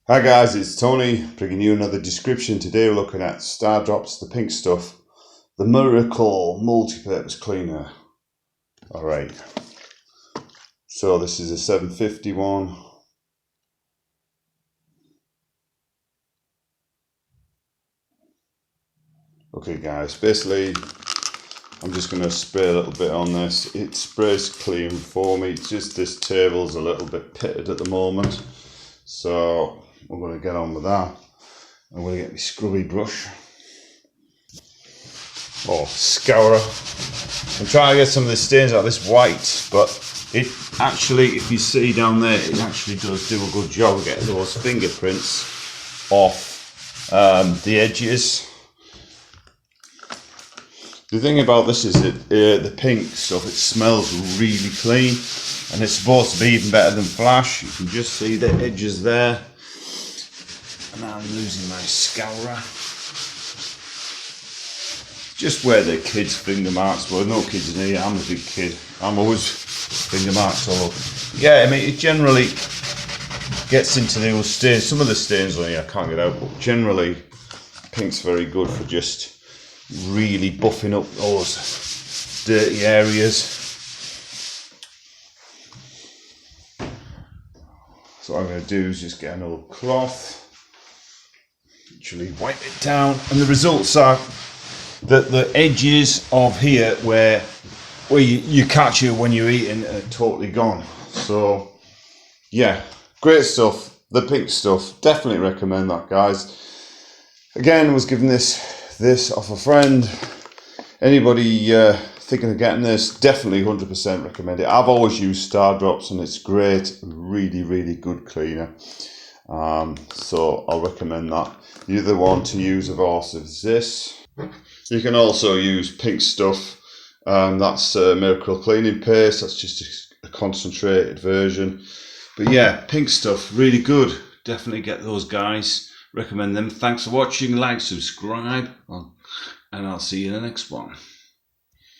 Hi guys, it's Tony bringing you another description. Today we're looking at Stardrops, the pink stuff, the miracle multi-purpose cleaner. Alright, so this is a 750 one. Okay guys, basically I'm just going to spray a little bit on this. It sprays clean for me. It's just this table's a little bit pitted at the moment, so I'm going to get on with that. I'm going to get my scrubby brush or scourer and try to get some of the stains out of this white, but it actually, if you see down there, it actually does do a good job of getting those fingerprints off the edges. The thing about this is that the pink stuff, it smells really clean, and it's supposed to be even better than Flash. You can just see the edges there. And I'm losing my scourer. Just where the kids' finger marks were. No kids in here, I'm a big kid. I'm always finger marks all over. Yeah, I mean, it generally gets into those stains. Some of the stains on here I can't get out, but generally pink's very good for just really buffing up those dirty areas. So what I'm going to do is just get an old cloth, actually wipe it down, and the results are that the edges of here where you catch it when you're eating are totally gone. So yeah, great stuff. The pink stuff, definitely recommend that, guys. Again, was given this off a friend. Anybody thinking of getting this, definitely 100% recommend it. I've always used Stardrops and it's great, really good cleaner. So I'll recommend that. The other one to use, of course, is this. You can also use pink stuff. That's miracle cleaning paste. That's just a concentrated version. But yeah, pink stuff, really good. Definitely get those, guys. Recommend them. Thanks for watching. Like, subscribe, and I'll see you in the next one.